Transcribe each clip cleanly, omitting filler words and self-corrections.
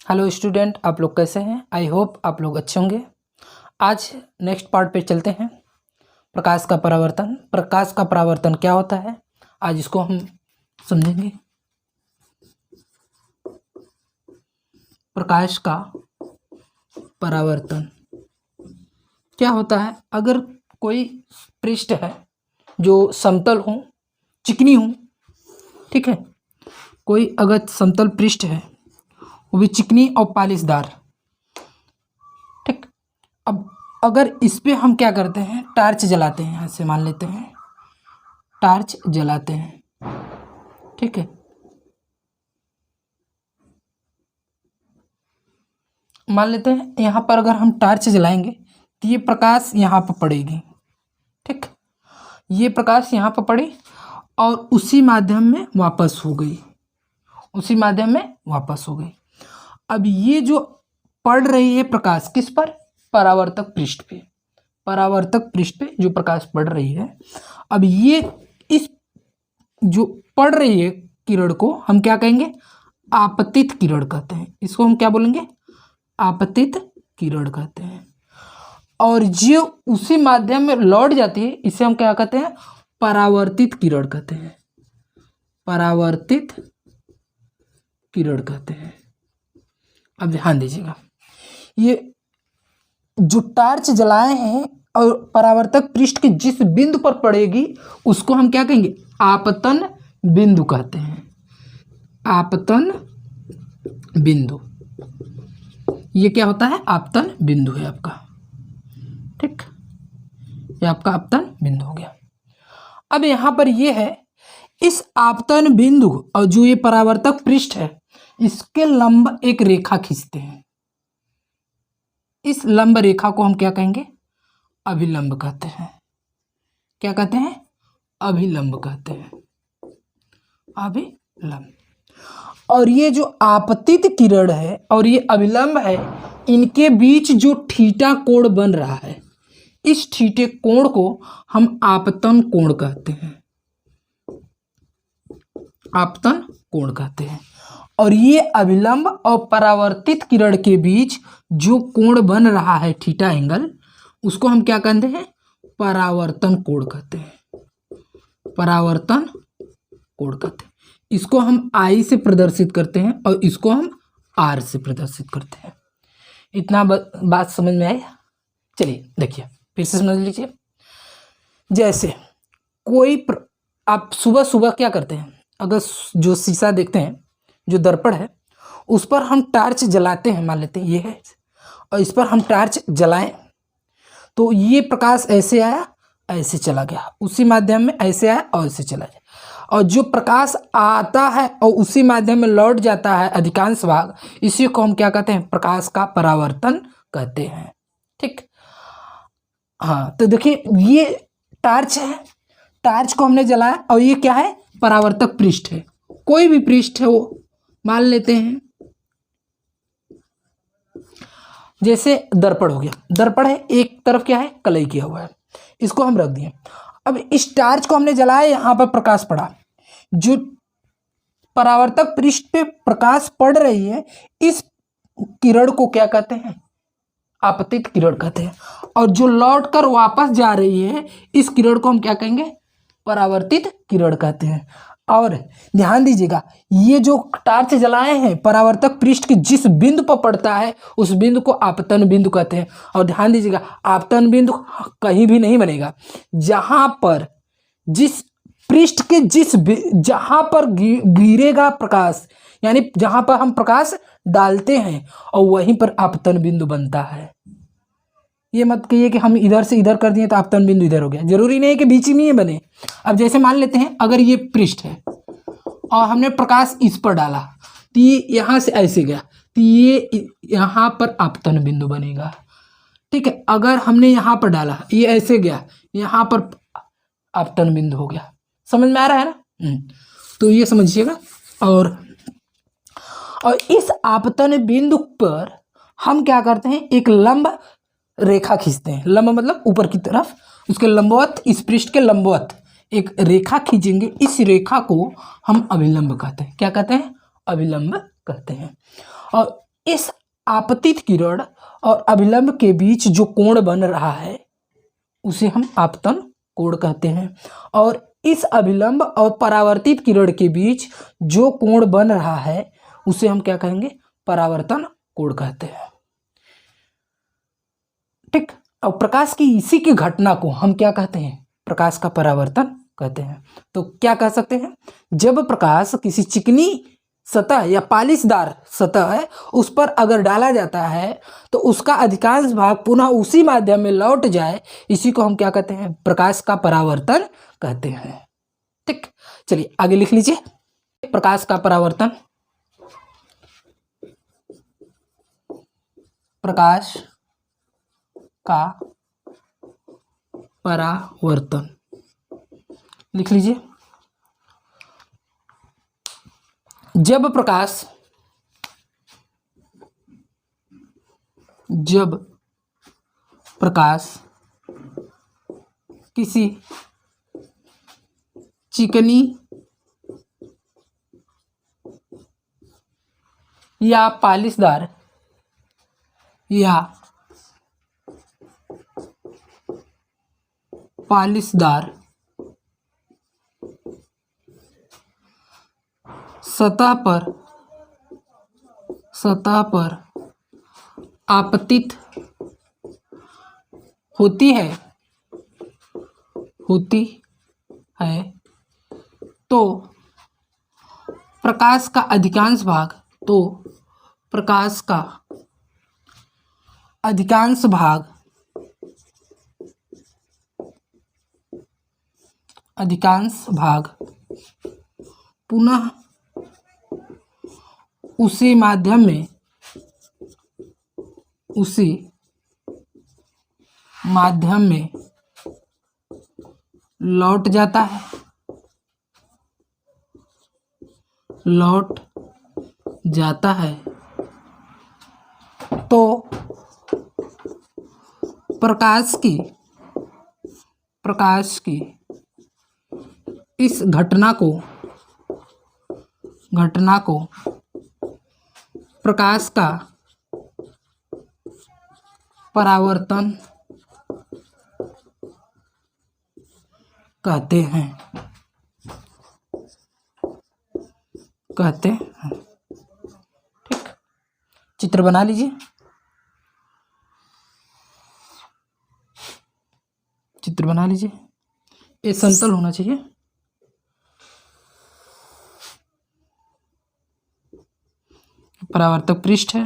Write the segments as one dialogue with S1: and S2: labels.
S1: Hello student, आप लोग कैसे हैं? आई होप आप लोग अच्छे होंगे। आज नेक्स्ट पार्ट पे चलते हैं। प्रकाश का परावर्तन। प्रकाश का परावर्तन क्या होता है, आज इसको हम समझेंगे। प्रकाश का परावर्तन क्या होता है? अगर कोई पृष्ठ है जो समतल हो, चिकनी हो, ठीक है, कोई अगर समतल पृष्ठ है वो भी चिकनी और पालिशदार, ठीक। अब अगर इस पे हम क्या करते हैं, टार्च जलाते हैं, ऐसे मान लेते हैं टार्च जलाते हैं, ठीक है। मान लेते हैं यहाँ पर अगर हम टार्च जलाएंगे तो ये प्रकाश यहाँ पर पड़ेगी, ठीक। ये प्रकाश यहाँ पर पड़ी और उसी माध्यम में वापस हो गई, उसी माध्यम में वापस हो गई। अब ये जो पड़ रही है प्रकाश किस पर? परावर्तक पृष्ठ पे। परावर्तक पृष्ठ पे जो प्रकाश पड़ रही है, अब ये इस जो पड़ रही है किरण को हम क्या कहेंगे? आपतित किरण कहते हैं। इसको हम क्या बोलेंगे? आपतित किरण कहते हैं। और जो उसी माध्यम में लौट जाती है इसे हम क्या कहते हैं? परावर्तित किरण कहते हैं। परावर्तित किरण कहते हैं। अब ध्यान दीजिएगा, ये जो टार्च जलाए हैं और परावर्तक पृष्ठ के जिस बिंदु पर पड़ेगी उसको हम क्या कहेंगे? आपतन बिंदु कहते हैं। आपतन बिंदु, ये क्या होता है? आपतन बिंदु है आपका, ठीक। ये आपका आपतन बिंदु हो गया। अब यहां पर ये है, इस आपतन बिंदु और जो ये परावर्तक पृष्ठ है इसके लंब एक रेखा खींचते हैं। इस लंब रेखा को हम क्या कहेंगे? अभिलंब कहते हैं। क्या कहते हैं? अभिलंब कहते हैं। अभिलंब। और ये जो आपतित किरण है और ये अभिलंब है, इनके बीच जो थीटा कोण बन रहा है, इस थीटे कोण को हम आपतन कोण कहते हैं। आपतन कोण कहते हैं। और ये अभिलंब और परावर्तित किरण के बीच जो कोण बन रहा है, थीटा एंगल, उसको हम क्या कहते हैं? परावर्तन कोण कहते हैं। परावर्तन कोण कहते हैं। इसको हम आई से प्रदर्शित करते हैं और इसको हम आर से प्रदर्शित करते हैं। इतना बात समझ में आई? चलिए देखिए, फिर से समझ लीजिए। जैसे कोई आप सुबह सुबह क्या करते हैं, अगर जो शीशा देखते हैं, जो दर्पण है, उस पर हम टार्च जलाते हैं, मान लेते हैं ये है, और इस पर हम टार्च जलाएं तो ये प्रकाश ऐसे आया, ऐसे चला गया, उसी माध्यम में ऐसे आया और ऐसे चला गया। और जो प्रकाश आता है और उसी माध्यम में लौट जाता है अधिकांश भाग, इसी को हम क्या कहते हैं? प्रकाश का परावर्तन कहते हैं, ठीक। हाँ, तो देखिए ये टार्च है, टार्च को हमने जलाया और ये क्या है? परावर्तक पृष्ठ है। कोई भी पृष्ठ है वो मान लेते हैं, जैसे दर्पण हो गया। दर्पण है, एक तरफ क्या है? कलई किया हुआ है, इसको हम रख दिए। अब इस टार्च को हमने जलाया, यहां पर प्रकाश पड़ा, जो परावर्तक पृष्ठ पे प्रकाश पड़ रही है, इस किरण को क्या कहते हैं? आपतित किरण कहते हैं। और जो लौटकर वापस जा रही है, इस किरण को हम क्या कहेंगे? परावर्तित किरण कहते हैं। और ध्यान दीजिएगा, ये जो टार्च जलाए हैं परावर्तक पृष्ठ के जिस बिंदु पर पड़ता है उस बिंदु को आपतन बिंदु कहते हैं। और ध्यान दीजिएगा, आपतन बिंदु कहीं भी नहीं बनेगा, जहां पर जिस पृष्ठ के जहां पर गिरेगा प्रकाश, यानी जहां पर हम प्रकाश डालते हैं और वहीं पर आपतन बिंदु बनता है। ये मत कहिए कि हम इधर से इधर कर दिए तो आपतन बिंदु इधर हो गया, जरूरी नहीं है कि बीच में ही बने। अब जैसे मान लेते हैं अगर ये पृष्ठ है और हमने प्रकाश इस पर डाला तो ये यहाँ से ऐसे गया तो ये यहाँ पर आपतन बिंदु बनेगा, ठीक है। अगर हमने यहाँ पर डाला, ये ऐसे गया, यहाँ पर आपतन बिंदु हो गया। समझ में आ रहा है ना? तो ये समझिएगा। और इस आपतन बिंदु पर हम क्या करते हैं? एक लंब रेखा खींचते हैं। लंब मतलब ऊपर की तरफ, उसके लंबवत, इस पृष्ठ के लंबवत एक रेखा खींचेंगे। इस रेखा को हम अभिलंब कहते हैं। क्या कहते हैं? अभिलंब कहते हैं। और इस आपतित किरण और अभिलंब के बीच जो कोण बन रहा है उसे हम आपतन कोण कहते हैं। और इस अभिलंब और परावर्तित किरण के बीच जो कोण बन रहा है उसे हम क्या कहेंगे? परावर्तन कोण कहते हैं। ठीक। और प्रकाश की इसी की घटना को हम क्या कहते हैं? प्रकाश का परावर्तन कहते हैं। तो क्या कह सकते हैं? जब प्रकाश किसी चिकनी सतह या पालिशदार सतह है उस पर अगर डाला जाता है तो उसका अधिकांश भाग पुनः उसी माध्यम में लौट जाए, इसी को हम क्या कहते हैं? प्रकाश का परावर्तन कहते हैं। ठीक, चलिए आगे लिख लीजिए। प्रकाश का परावर्तन, प्रकाश का परावर्तन लिख लीजिए। जब प्रकाश किसी चिकनी या पालिशदार सतह पर आपतित होती है तो प्रकाश का अधिकांश भाग पुनः उसी माध्यम में लौट जाता है तो प्रकाश की इस घटना को प्रकाश का परावर्तन कहते हैं। ठीक, चित्र बना लीजिए। ये समतल होना चाहिए। परावर्तक पृष्ठ है,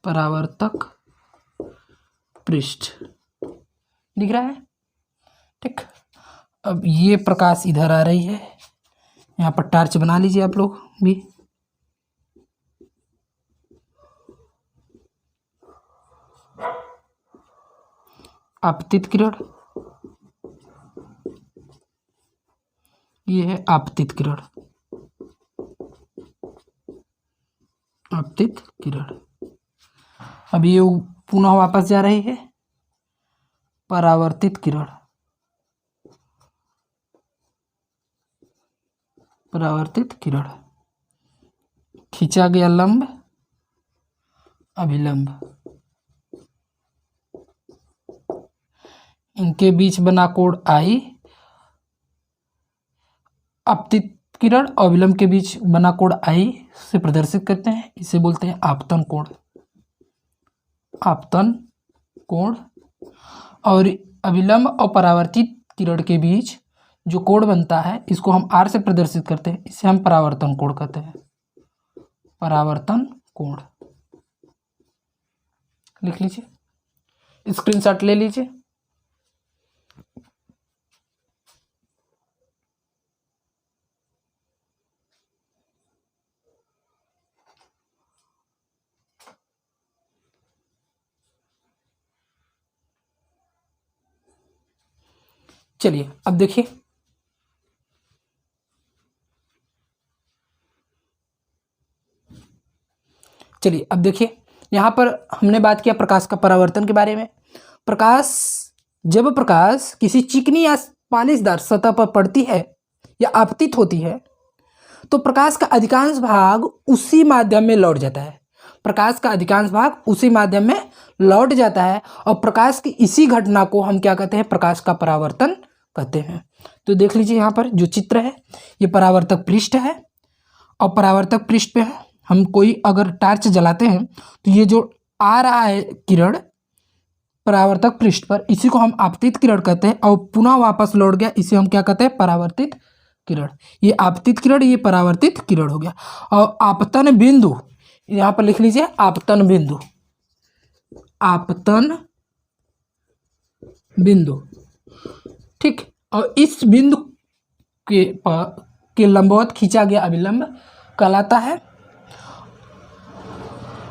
S1: परावर्तक पृष्ठ दिख रहा है। ठीक, अब ये प्रकाश इधर आ रही है, यहाँ पर टार्च बना लीजिए आप लोग भी। आपतित किरण, ये है आपतित किरण। अब ये पुनः वापस जा रही है परावर्तित किरण। खींचा गया लंब, अभिलंब, इनके बीच बना कोण आई। आपतित किरण और अभिलंब के बीच बना कोण आई से प्रदर्शित करते हैं, इसे बोलते हैं आपतन कोण। और अभिलंब और परावर्तित किरण के बीच जो कोण बनता है इसको हम R से प्रदर्शित करते हैं, इसे हम परावर्तन कोण कहते हैं। परावर्तन कोण लिख लीजिए, स्क्रीनशॉट ले लीजिए। चलिए अब देखिए, यहाँ पर हमने बात किया प्रकाश का परावर्तन के बारे में। जब प्रकाश किसी चिकनी या पालिशदार सतह पर पड़ती है या आपतित होती है तो प्रकाश का अधिकांश भाग उसी माध्यम में लौट जाता है। प्रकाश का अधिकांश भाग उसी माध्यम में लौट जाता है और प्रकाश की इसी घटना को हम क्या कहते हैं, प्रकाश का परावर्तन कहते हैं। तो देख लीजिए यहाँ पर जो चित्र है ये परावर्तक पृष्ठ है और परावर्तक पृष्ठ पे हम कोई अगर टार्च जलाते हैं तो ये जो आ रहा है किरण परावर्तक पृष्ठ पर, इसी को हम आपतित किरण कहते हैं और पुनः वापस लौट गया, इसे हम क्या कहते हैं, परावर्तित किरण। ये आपतित किरण, ये परावर्तित किरण हो गया। और आपतन बिंदु यहाँ पर लिख लीजिए, आपतन बिंदु, आपतन बिंदु, ठीक। और इस बिंदु के लंबवत खींचा गया अभिलंब कहलाता है।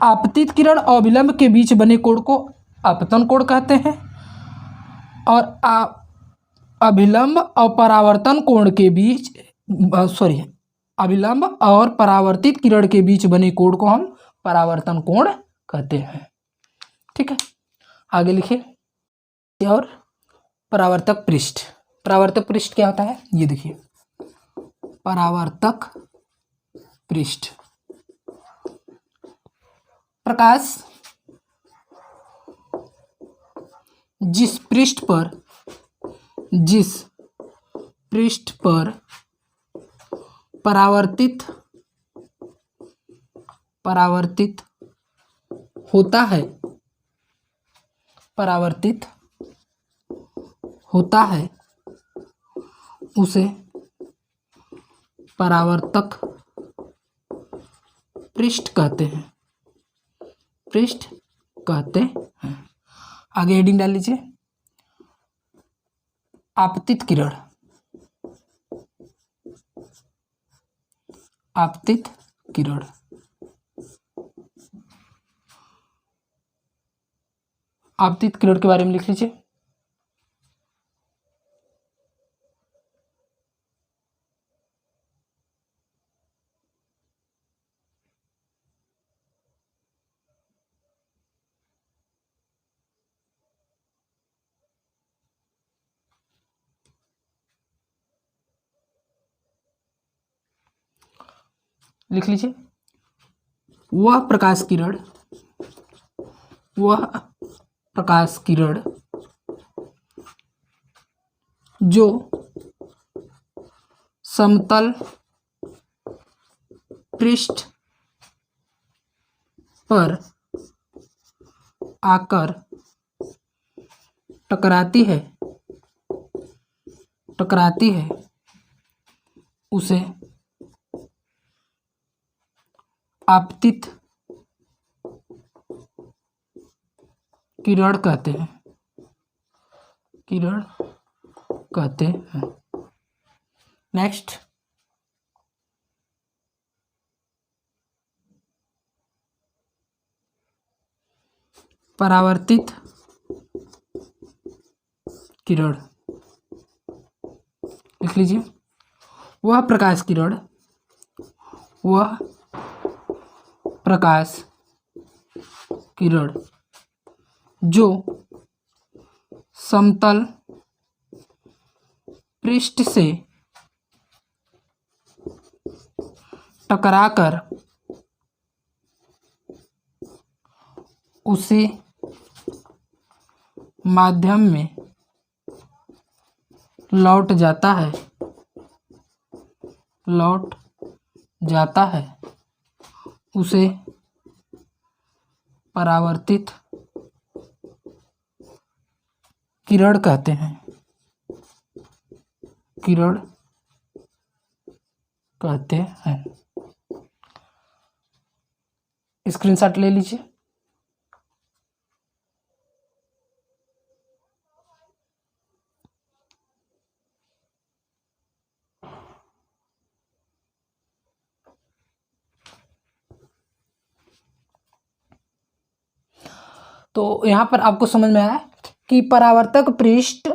S1: आपतित किरण और अभिलंब के बीच बने कोण को आपतन कोण कहते हैं और अभिलंब और परावर्तन कोण के बीच अभिलंब और परावर्तित किरण के बीच बने कोण को हम परावर्तन कोण कहते हैं, ठीक है। आगे लिखिए। और परावर्तक पृष्ठ, परावर्तक पृष्ठ क्या होता है, ये देखिए, परावर्तक पृष्ठ प्रकाश जिस पृष्ठ पर परावर्तित होता है उसे परावर्तक पृष्ठ कहते हैं, पृष्ठ कहते हैं। आगे हेडिंग डाल लीजिए, आपतित किरण, आपतित किरण, आपतित किरण के बारे में लिख लीजिए। लिख लीजिए, वह प्रकाश किरण जो समतल पृष्ठ पर आकर टकराती है उसे आपतित किरण कहते हैं, नेक्स्ट, परावर्तित किरण लिख लीजिए, वह प्रकाश किरण जो समतल पृष्ठ से टकराकर उसी माध्यम में लौट जाता है उसे परावर्तित किरण कहते हैं, स्क्रीनशॉट ले लीजिए। तो यहाँ पर आपको समझ में आया कि परावर्तक पृष्ठ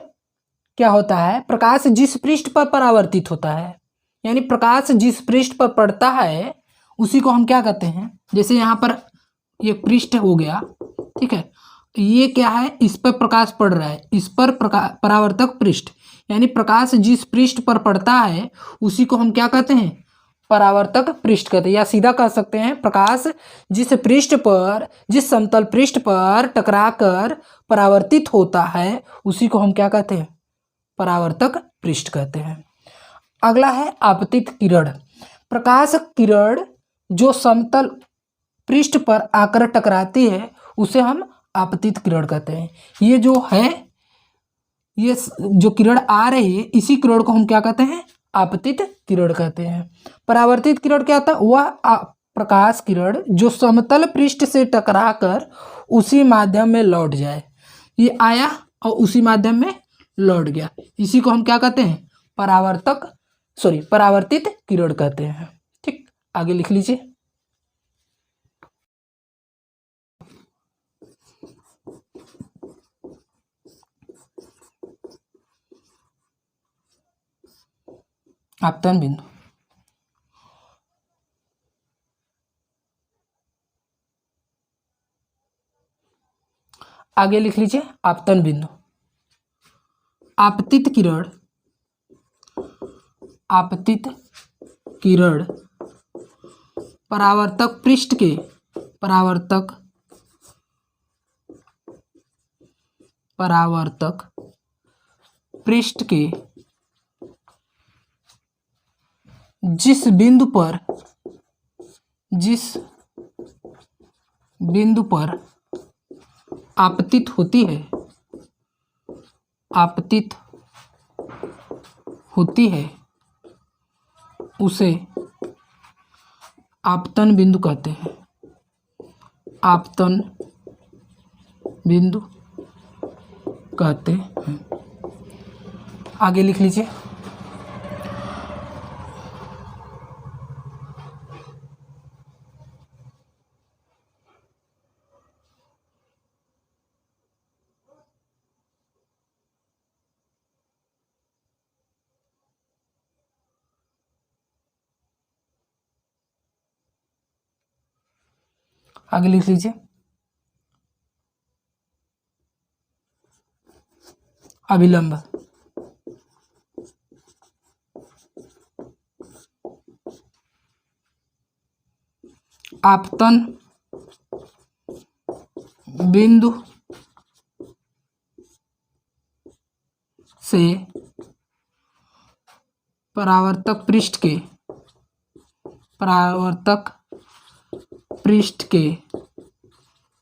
S1: क्या होता है, प्रकाश जिस पृष्ठ पर परावर्तित होता है, यानी प्रकाश जिस पृष्ठ पर पड़ता है उसी को हम क्या कहते हैं। जैसे यहाँ पर ये पृष्ठ हो गया, ठीक है, ये क्या है, इस पर प्रकाश पड़ रहा है, इस पर परावर्तक पृष्ठ, यानी प्रकाश जिस पृष्ठ पर पड़ता है उसी को हम क्या कहते हैं, परावर्तक पृष्ठ कहते हैं, या सीधा कह सकते हैं प्रकाश जिस समतल पृष्ठ पर टकराकर परावर्तित होता है उसी को हम क्या कहते हैं, परावर्तक पृष्ठ कहते हैं। अगला है आपतित किरण। प्रकाश किरण जो समतल पृष्ठ पर आकर टकराती है उसे हम आपतित किरण कहते हैं। ये जो किरण आ रही है इसी किरण को हम क्या कहते हैं, आपतित किरण कहते हैं। परावर्तित किरण क्या होता है, वह प्रकाश किरण जो समतल पृष्ठ से टकराकर उसी माध्यम में लौट जाए। ये आया और उसी माध्यम में लौट गया, इसी को हम क्या कहते हैं, परावर्तित किरण कहते हैं। ठीक, आगे लिख लीजिए। आपतन बिंदु, आगे लिख लीजिए आपतन बिंदु। आपतित किरण परावर्तक पृष्ठ के जिस बिंदु पर आपतित होती है उसे आपतन बिंदु कहते हैं। आपतन बिंदु कहते हैं। आगे लिख लीजिए। आगे लिख लीजिए अभिलंब। आपतन बिंदु से परावर्तक पृष्ठ के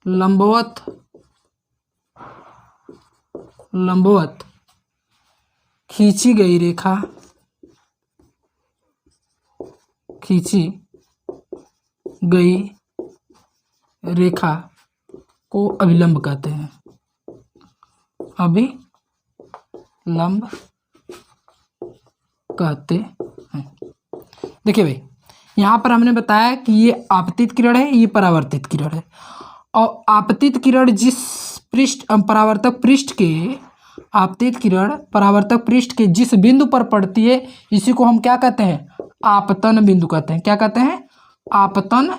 S1: लंबवत खींची गई रेखा को अभिलंब कहते हैं। अभिलंब कहते हैं। देखिए भाई, यहाँ पर हमने बताया कि ये आपतित किरण है, ये परावर्तित किरण है। और आपतित किरण परावर्तक पृष्ठ के जिस बिंदु पर पड़ती है इसी को हम क्या कहते हैं, आपतन बिंदु कहते हैं। क्या कहते हैं, आपतन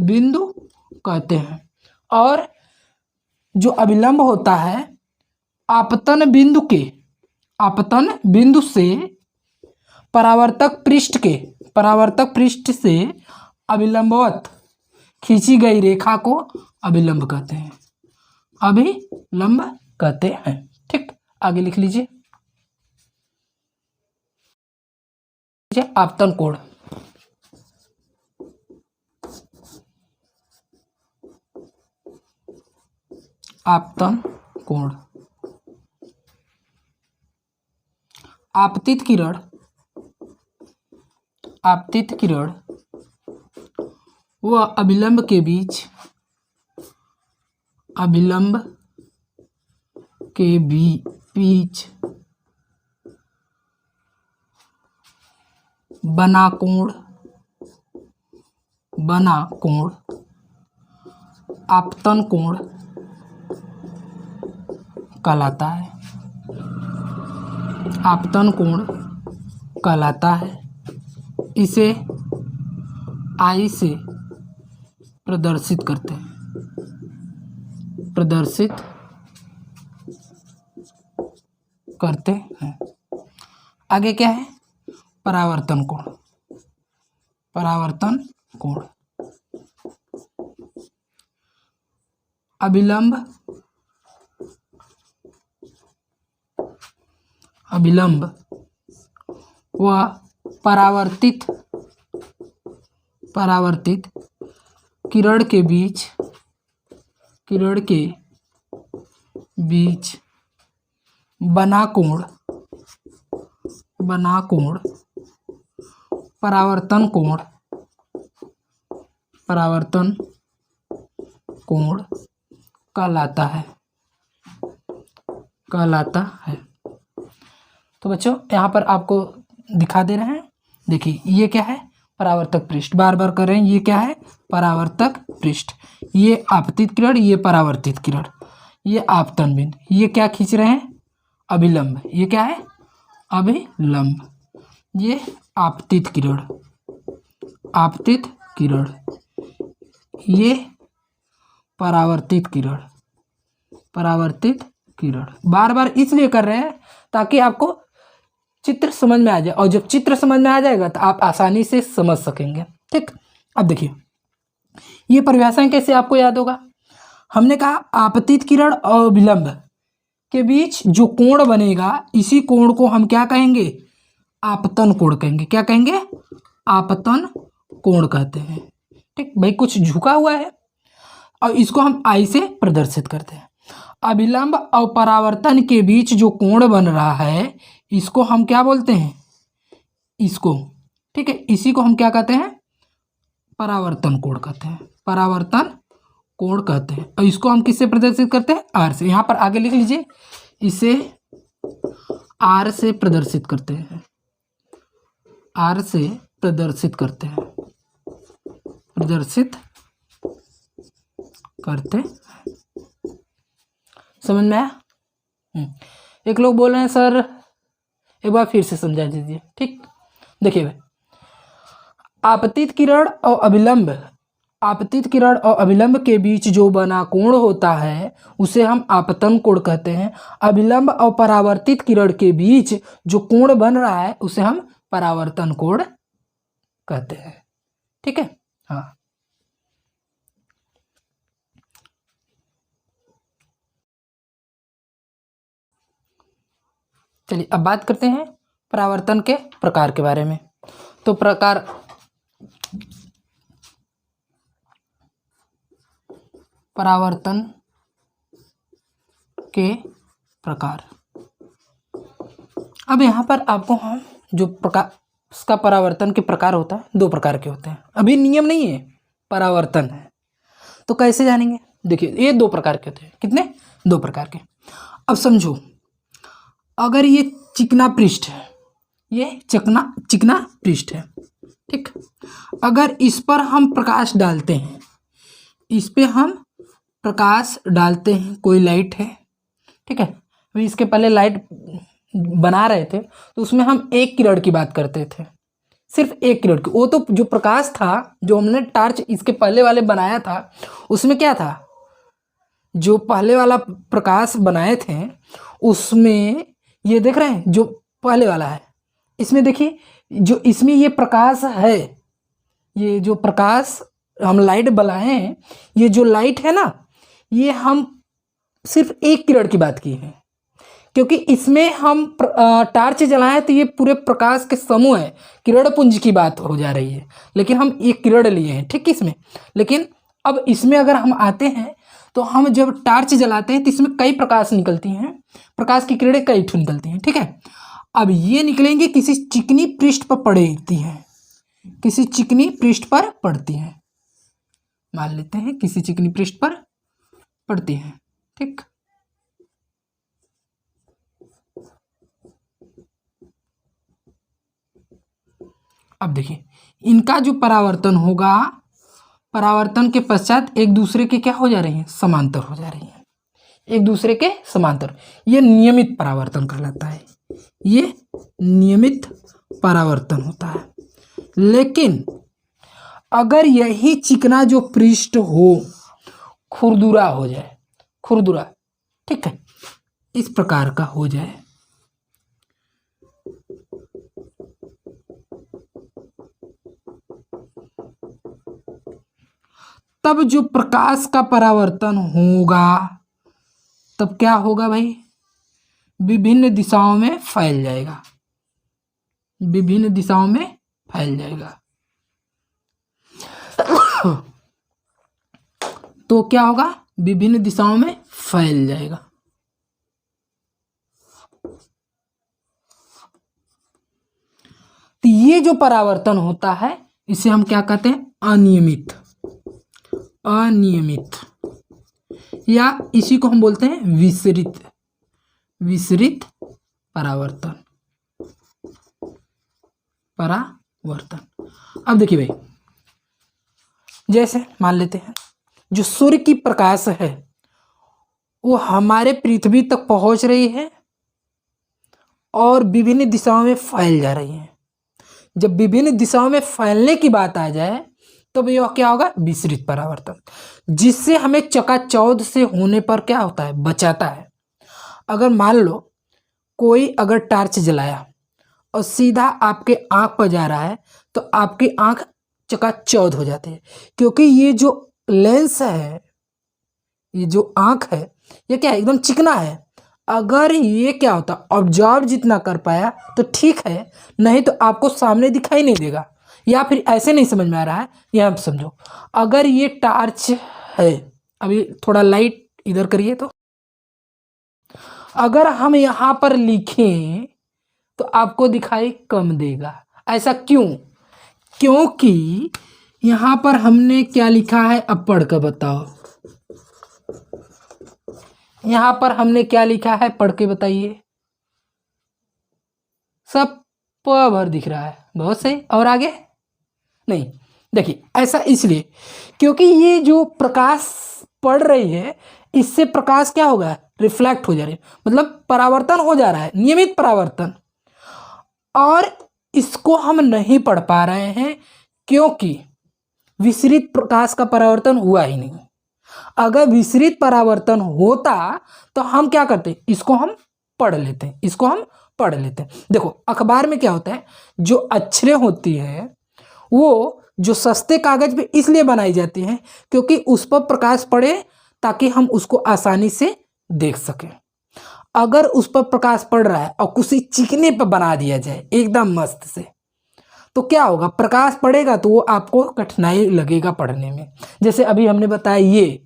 S1: बिंदु कहते हैं। और जो अभिलंब होता है आपतन बिंदु से परावर्तक पृष्ठ से अभिलंबवत खींची गई रेखा को अभिलंब कहते हैं। ठीक, आगे लिख लीजिए आपतन कोण। आपतन कोण। आपतित किरण व अभिलंब के बीच बना कोण आपतन कोण कहलाता है। आपतन कोण कहलाता है। इसे आई से प्रदर्शित करते हैं। आगे क्या है, परावर्तन कोण। परावर्तन कोण। अभिलंब व परावर्तित किरण के बीच बना कोण परावर्तन कोण कहलाता है। तो बच्चों यहाँ पर आपको दिखा दे रहे हैं, देखिए ये क्या है, परावर्तक पृष्ठ, बार बार कर रहे हैं, ये क्या है, परावर्तक पृष्ठ, ये आपतित किरण, ये परावर्तित किरण, ये आपतन बिंदु, ये क्या खींच रहे हैं, अभिलंब, ये क्या है, अभिलंब, ये आपतित किरण, ये परावर्तित किरण। बार बार इसलिए कर रहे हैं ताकि आपको चित्र समझ में आ जाए, और जब चित्र समझ में आ जाएगा तो आप आसानी से समझ सकेंगे। ठीक, अब देखिए ये परिभाषाएं कैसे आपको याद होगा। हमने कहा आपतित किरण और अभिलंब के बीच जो कोण बनेगा, इसी कोण को हम क्या कहेंगे, आपतन कोण कहेंगे। क्या कहेंगे, आपतन कोण कहते हैं। ठीक भाई, कुछ झुका हुआ है और इसको हम आई से प्रदर्शित करते हैं। अभिलंब और परावर्तन के बीच जो कोण बन रहा है, इसको हम क्या बोलते हैं, इसको, ठीक है, इसी को हम क्या कहते हैं, परावर्तन कोण कहते हैं, परावर्तन कोण कहते हैं। और इसको हम किससे प्रदर्शित करते हैं, आर से। यहाँ पर आगे लिख लीजिए, इसे आर से प्रदर्शित करते हैं, आर से प्रदर्शित करते हैं, समझ में आया। एक लोग बोल रहे हैं सर एक बार फिर से समझा दीजिए। ठीक, देखिए भाई, आपतित किरण और अभिलंब के बीच जो बना कोण होता है उसे हम आपतन कोण कहते हैं। अभिलंब और परावर्तित किरण के बीच जो कोण बन रहा है उसे हम परावर्तन कोण कहते हैं। ठीक है, हाँ। चलिए अब बात करते हैं परावर्तन के प्रकार के बारे में। तो परावर्तन के प्रकार, अब यहाँ पर आपको हम जो प्रकाश का परावर्तन के प्रकार होता है, दो प्रकार के होते हैं। अभी नियम नहीं है, परावर्तन है, तो कैसे जानेंगे। देखिए ये दो प्रकार के होते हैं। कितने, दो प्रकार के। अब समझो, अगर ये चिकना पृष्ठ है, ये चिकना पृष्ठ है, ठीक, अगर इस पर हम प्रकाश डालते हैं, इस पे हम प्रकाश डालते हैं, कोई लाइट है, ठीक है, अभी इसके पहले लाइट बना रहे थे तो उसमें हम एक किरण की बात करते थे, सिर्फ एक किरण की। वो तो जो प्रकाश था, जो हमने टार्च इसके पहले वाले बनाया था, उसमें क्या था, जो पहले वाला प्रकाश बनाए थे उसमें ये देख रहे हैं, जो पहले वाला है, इसमें देखिए जो इसमें ये प्रकाश है, ये जो प्रकाश हम लाइट बनाए हैं, ये जो लाइट है ना, ये हम सिर्फ एक किरण की बात की है, क्योंकि इसमें हम टार्च जलाएं तो ये पूरे प्रकाश के समूह है, किरण पुंज की बात हो जा रही है, लेकिन हम एक किरण लिए हैं, ठीक, इसमें। लेकिन अब इसमें अगर हम आते हैं तो हम जब टार्च जलाते हैं तो इसमें कई प्रकाश निकलती हैं, प्रकाश की किरणें कई ठो निकलती हैं, ठीक है। अब ये निकलेंगी किसी चिकनी पृष्ठ पर पड़ती हैं, किसी चिकनी पृष्ठ पर पड़ती हैं, मान लेते हैं किसी चिकनी पृष्ठ पर पड़ती हैं, ठीक। अब देखिए इनका जो परावर्तन होगा, परावर्तन के पश्चात एक दूसरे के क्या हो जा रही हैं, समांतर हो जा रही हैं, एक दूसरे के समांतर। ये नियमित परावर्तन कहलाता है, ये नियमित परावर्तन होता है। लेकिन अगर यही चिकना जो पृष्ठ हो खुरदुरा हो जाए, खुरदुरा, ठीक है, इस प्रकार का हो जाए, तब जो प्रकाश का परावर्तन होगा तब क्या होगा भाई, विभिन्न दिशाओं में फैल जाएगा, विभिन्न दिशाओं में फैल जाएगा। तो क्या होगा, विभिन्न दिशाओं में फैल जाएगा। तो ये जो परावर्तन होता है इसे हम क्या कहते हैं, अनियमित, अनियमित, या इसी को हम बोलते हैं विसरित, विसरित परावर्तन, परावर्तन। अब देखिए भाई, जैसे मान लेते हैं जो सूर्य की प्रकाश है वो हमारे पृथ्वी तक पहुंच रही है और विभिन्न दिशाओं में फैल जा रही है। जब विभिन्न दिशाओं में फैलने की बात आ जाए तो यह क्या होगा, विसरित परावर्तन, जिससे हमें चकाचौंध से होने पर क्या होता है, बचाता है। अगर मान लो कोई अगर टार्च जलाया और सीधा आपके आंख पर जा रहा है तो आपकी आंख चकाचौंध हो जाती है, क्योंकि ये जो लेंस है, ये जो आंख है, ये क्या है, एकदम चिकना है। अगर ये क्या होता, ऑब्जर्व जितना कर पाया तो ठीक है, नहीं तो आपको सामने दिखाई नहीं देगा। या फिर ऐसे नहीं समझ में आ रहा है, ये आप समझो, अगर ये टार्च है, अभी थोड़ा लाइट इधर करिए, तो अगर हम यहाँ पर लिखें तो आपको दिखाई कम देगा। ऐसा क्यों, क्योंकि यहाँ पर हमने क्या लिखा है, अब पढ़ कर बताओ, यहाँ पर हमने क्या लिखा है, पढ़ के बताइए। सब प भर दिख रहा है, बहुत सही। और आगे नहीं, देखिए ऐसा इसलिए क्योंकि ये जो प्रकाश पड़ रही है इससे प्रकाश क्या होगा, रिफ्लेक्ट हो जा रही है, मतलब परावर्तन हो जा रहा है, नियमित परावर्तन। और इसको हम नहीं पढ़ पा रहे हैं क्योंकि विसरित प्रकाश का परावर्तन हुआ ही नहीं। अगर विसरित परावर्तन होता तो हम क्या करते, इसको हम पढ़ लेते, इसको हम पढ़ लेते हैं। देखो अखबार में क्या होता है, जो अक्षरें होती है वो जो सस्ते कागज पे इसलिए बनाई जाती हैं क्योंकि उस पर प्रकाश पड़े ताकि हम उसको आसानी से देख सकें। अगर उस पर प्रकाश पड़ रहा है और किसी चिकने पर बना दिया जाए एकदम मस्त से, तो क्या होगा, प्रकाश पड़ेगा तो वो आपको कठिनाई लगेगा पढ़ने में। जैसे अभी हमने बताया ये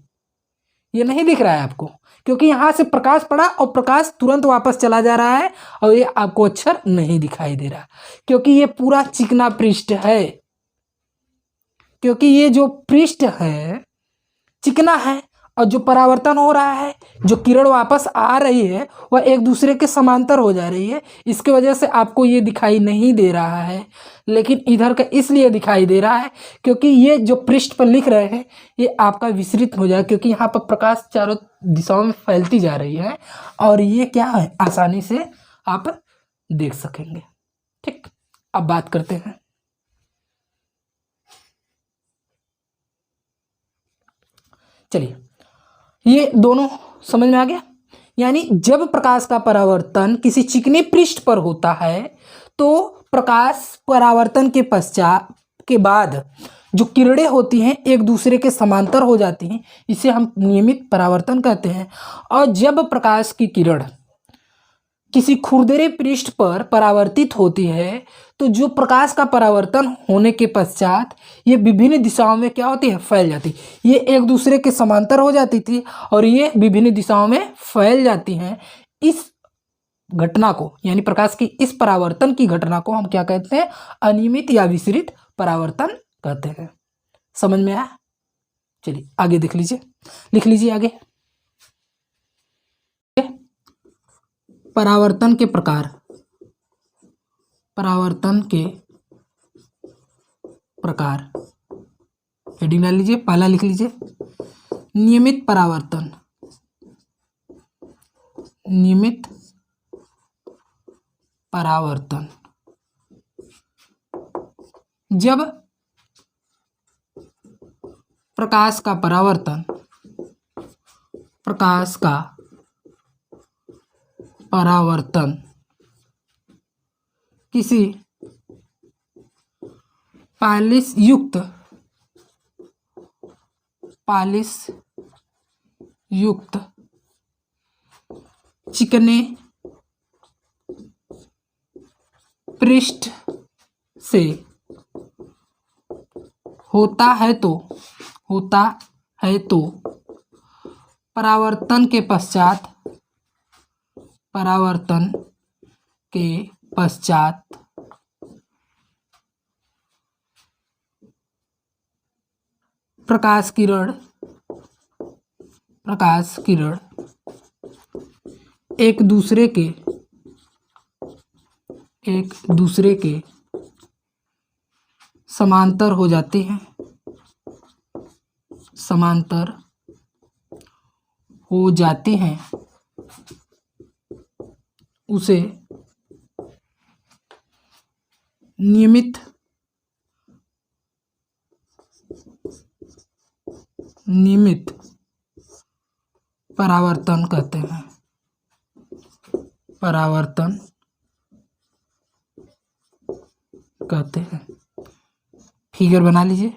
S1: नहीं दिख रहा है आपको, क्योंकि यहाँ से प्रकाश पड़ा और प्रकाश तुरंत वापस चला जा रहा है और ये आपको अक्षर नहीं दिखाई दे रहा, क्योंकि ये पूरा चिकना पृष्ठ है, क्योंकि ये जो पृष्ठ है चिकना है और जो परावर्तन हो रहा है, जो किरण वापस आ रही है वह एक दूसरे के समांतर हो जा रही है, इसके वजह से आपको ये दिखाई नहीं दे रहा है। लेकिन इधर का इसलिए दिखाई दे रहा है क्योंकि ये जो पृष्ठ पर लिख रहे हैं ये आपका विसरित हो जाए, क्योंकि यहाँ पर प्रकाश चारों दिशाओं में फैलती जा रही है और ये क्या है, आसानी से आप देख सकेंगे। ठीक, अब बात करते हैं, चलिए ये दोनों समझ में आ गया। यानी जब प्रकाश का परावर्तन किसी चिकने पृष्ठ पर होता है तो प्रकाश परावर्तन के पश्चात के बाद जो किरणें होती हैं एक दूसरे के समांतर हो जाती हैं, इसे हम नियमित परावर्तन कहते हैं। और जब प्रकाश की किरण किसी खुरदरे पृष्ठ पर परावर्तित होती है तो जो प्रकाश का परावर्तन होने के पश्चात ये विभिन्न दिशाओं में क्या होती है, फैल जाती। ये एक दूसरे के समांतर हो जाती थी और ये विभिन्न दिशाओं में फैल जाती हैं। इस घटना को यानी प्रकाश की इस परावर्तन की घटना को हम क्या कहते हैं, अनियमित या विसरित परावर्तन कहते हैं। समझ में आया? चलिए आगे देख लीजिए, लिख लीजिए आगे। परावर्तन के प्रकार, परावर्तन के प्रकार हेडिंग डाल लीजिए, पहला लिख लीजिए नियमित परावर्तन। नियमित परावर्तन, जब प्रकाश का परावर्तन, प्रकाश का परावर्तन किसी पालिश युक्त पालिश युक्त चिकने पृष्ठ से होता है तो परावर्तन के पश्चात प्रकाश किरण एक दूसरे के समांतर हो जाते हैं, उसे नियमित परावर्तन कहते हैं। फिगर बना लीजिए।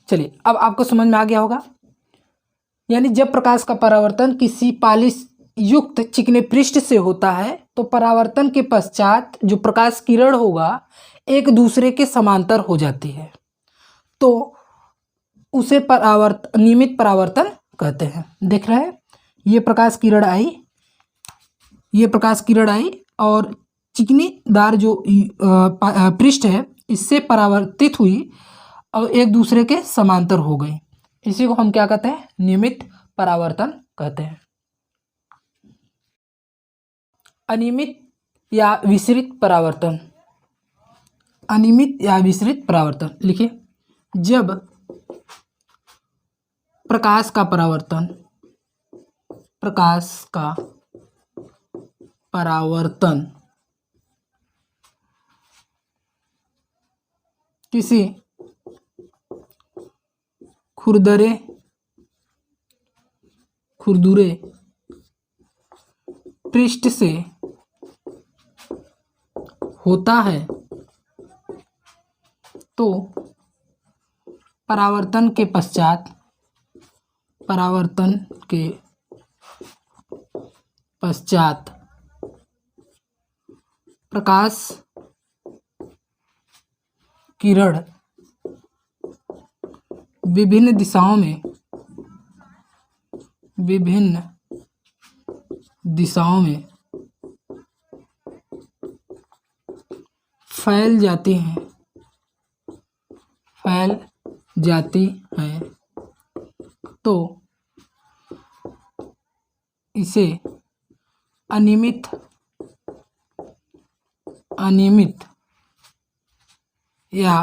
S1: चलिए, अब आपको समझ में आ गया होगा। यानी जब प्रकाश का परावर्तन किसी पालिश युक्त चिकने पृष्ठ से होता है तो परावर्तन के पश्चात जो प्रकाश किरण होगा एक दूसरे के समांतर हो जाती है, तो उसे नियमित परावर्तन कहते हैं। देख रहे हैं, ये प्रकाश किरण आई और चिकनीदार जो पृष्ठ है इससे परावर्तित हुई और एक दूसरे के समांतर हो गई। इसी को हम क्या कहते हैं? नियमित परावर्तन कहते हैं। अनियमित या विसरित परावर्तन लिखिए। जब प्रकाश का परावर्तन किसी खुरदरे पृष्ठ से होता है तो परावर्तन के पश्चात प्रकाश किरण विभिन्न दिशाओं में फैल जाती हैं तो इसे अनियमित या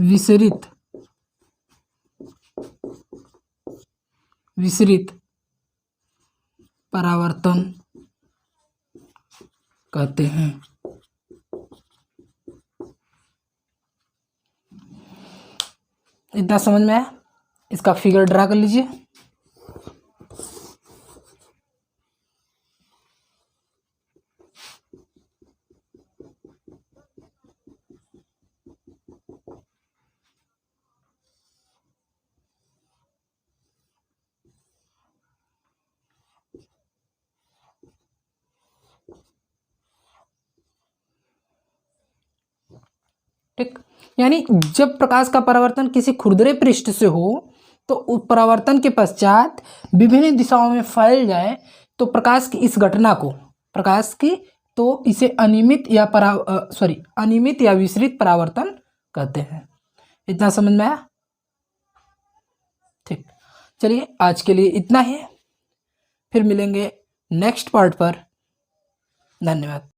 S1: विसरित परावर्तन कहते हैं। इतना समझ में आया? इसका फिगर ड्रा कर लीजिए। ठीक, यानी जब प्रकाश का परावर्तन किसी खुरदरे पृष्ठ से हो तो परावर्तन के पश्चात विभिन्न दिशाओं में फैल जाए तो प्रकाश की इस घटना को तो इसे अनियमित या विसरित परावर्तन कहते हैं। इतना समझ में आया? ठीक, चलिए आज के लिए इतना ही, फिर मिलेंगे नेक्स्ट पार्ट पर। धन्यवाद।